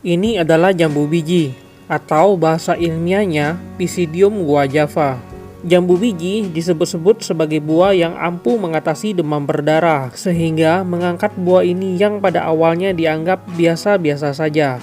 Ini adalah jambu biji, atau bahasa ilmiahnya Pisidium guajava. Jambu biji disebut-sebut sebagai buah yang ampuh mengatasi demam berdarah, sehingga mengangkat buah ini yang pada awalnya dianggap biasa-biasa saja.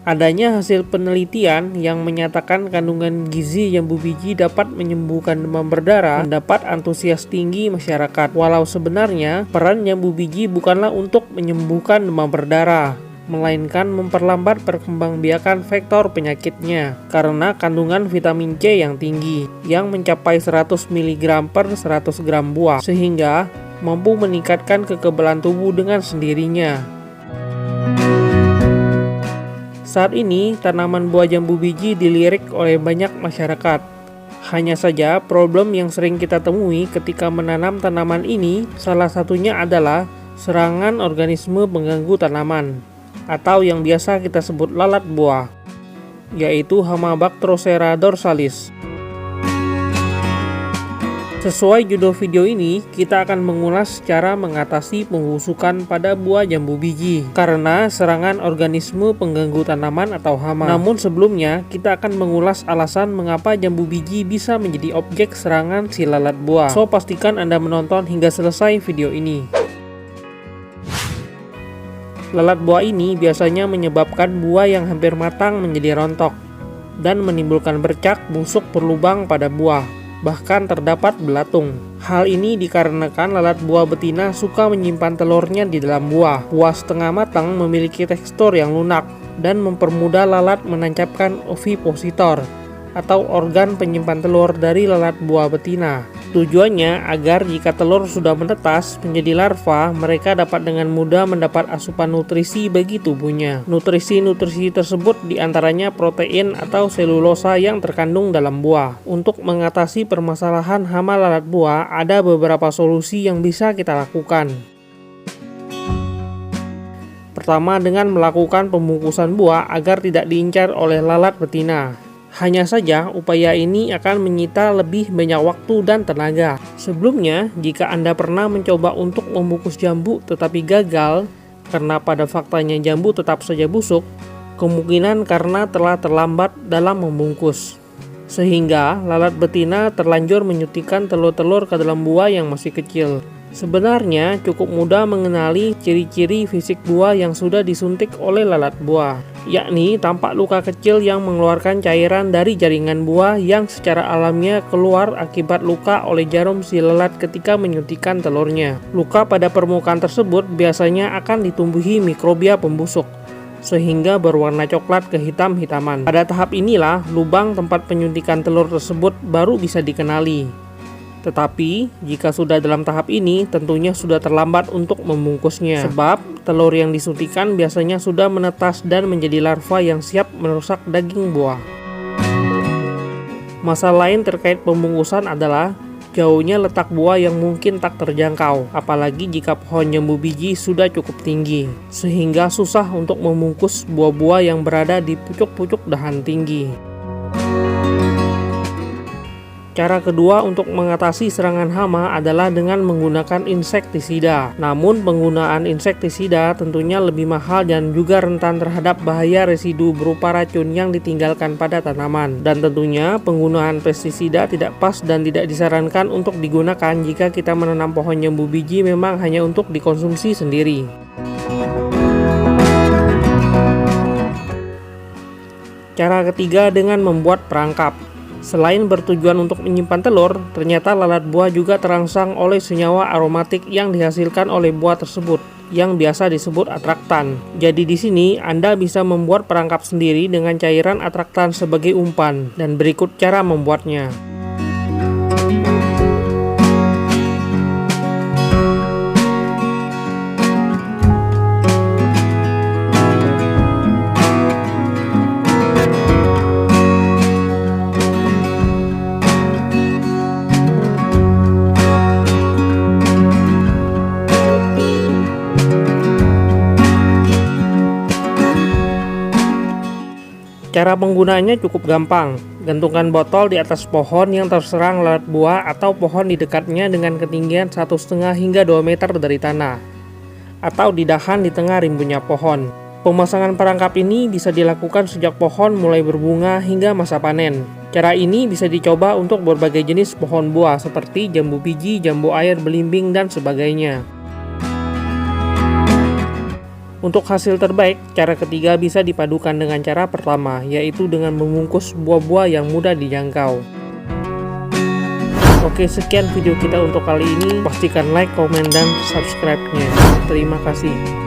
Adanya hasil penelitian yang menyatakan kandungan gizi jambu biji dapat menyembuhkan demam berdarah mendapat antusias tinggi masyarakat. Walau sebenarnya peran jambu biji bukanlah untuk menyembuhkan demam berdarah, melainkan memperlambat perkembangbiakan vektor penyakitnya karena kandungan vitamin C yang tinggi yang mencapai 100 mg per 100 gram buah, sehingga mampu meningkatkan kekebalan tubuh dengan sendirinya. Saat ini, tanaman buah jambu biji dilirik oleh banyak masyarakat. Hanya saja, problem yang sering kita temui ketika menanam tanaman ini salah satunya adalah serangan organisme pengganggu tanaman, atau yang biasa kita sebut lalat buah, yaitu hama Bactrocera dorsalis. Sesuai judul video ini, kita akan mengulas cara mengatasi pembusukan pada buah jambu biji karena serangan organisme pengganggu tanaman atau hama. Namun sebelumnya, kita akan mengulas alasan mengapa jambu biji bisa menjadi objek serangan si lalat buah. So, pastikan Anda menonton hingga selesai video ini. Lalat buah ini biasanya menyebabkan buah yang hampir matang menjadi rontok dan menimbulkan bercak busuk berlubang pada buah. Bahkan terdapat belatung. Hal ini dikarenakan lalat buah betina suka menyimpan telurnya di dalam buah. Buah setengah matang memiliki tekstur yang lunak dan mempermudah lalat menancapkan ovipositor atau organ penyimpan telur dari lalat buah betina. Tujuannya agar jika telur sudah menetas menjadi larva, mereka dapat dengan mudah mendapat asupan nutrisi bagi tubuhnya. Nutrisi-nutrisi tersebut diantaranya protein atau selulosa yang terkandung dalam buah. Untuk mengatasi permasalahan hama lalat buah, ada beberapa solusi yang bisa kita lakukan. Pertama, dengan melakukan pembungkusan buah agar tidak diincar oleh lalat betina. Hanya saja, upaya ini akan menyita lebih banyak waktu dan tenaga. Sebelumnya, jika Anda pernah mencoba untuk membungkus jambu tetapi gagal, karena pada faktanya jambu tetap saja busuk, kemungkinan karena telah terlambat dalam membungkus. Sehingga, lalat betina terlanjur menyuntikkan telur-telur ke dalam buah yang masih kecil. Sebenarnya, cukup mudah mengenali ciri-ciri fisik buah yang sudah disuntik oleh lalat buah, yakni tampak luka kecil yang mengeluarkan cairan dari jaringan buah yang secara alamiah keluar akibat luka oleh jarum si lalat ketika menyuntikkan telurnya. Luka pada permukaan tersebut biasanya akan ditumbuhi mikrobia pembusuk, sehingga berwarna coklat kehitam-hitaman. Pada tahap inilah lubang tempat penyuntikan telur tersebut baru bisa dikenali. Tetapi, jika sudah dalam tahap ini, tentunya sudah terlambat untuk membungkusnya. Sebab, telur yang disuntikan biasanya sudah menetas dan menjadi larva yang siap merusak daging buah. Masalah lain terkait pembungkusan adalah jauhnya letak buah yang mungkin tak terjangkau, apalagi jika pohon jambu biji sudah cukup tinggi, sehingga susah untuk membungkus buah-buah yang berada di pucuk-pucuk dahan tinggi. Cara kedua untuk mengatasi serangan hama adalah dengan menggunakan insektisida. Namun penggunaan insektisida tentunya lebih mahal dan juga rentan terhadap bahaya residu berupa racun yang ditinggalkan pada tanaman. Dan tentunya penggunaan pestisida tidak pas dan tidak disarankan untuk digunakan jika kita menanam pohon jambu biji memang hanya untuk dikonsumsi sendiri. Cara ketiga dengan membuat perangkap. Selain bertujuan untuk menyimpan telur, ternyata lalat buah juga terangsang oleh senyawa aromatik yang dihasilkan oleh buah tersebut, yang biasa disebut atraktan. Jadi di sini Anda bisa membuat perangkap sendiri dengan cairan atraktan sebagai umpan, dan berikut cara membuatnya. Cara penggunaannya cukup gampang. Gantungkan botol di atas pohon yang terserang lalat buah atau pohon di dekatnya dengan ketinggian 1,5 hingga 2 meter dari tanah, atau di dahan di tengah rimbunnya pohon. Pemasangan perangkap ini bisa dilakukan sejak pohon mulai berbunga hingga masa panen. Cara ini bisa dicoba untuk berbagai jenis pohon buah seperti jambu biji, jambu air, belimbing, dan sebagainya. Untuk hasil terbaik, cara ketiga bisa dipadukan dengan cara pertama, yaitu dengan membungkus buah-buah yang mudah dijangkau. Oke, sekian video kita untuk kali ini. Pastikan like, komen, dan subscribe-nya. Terima kasih.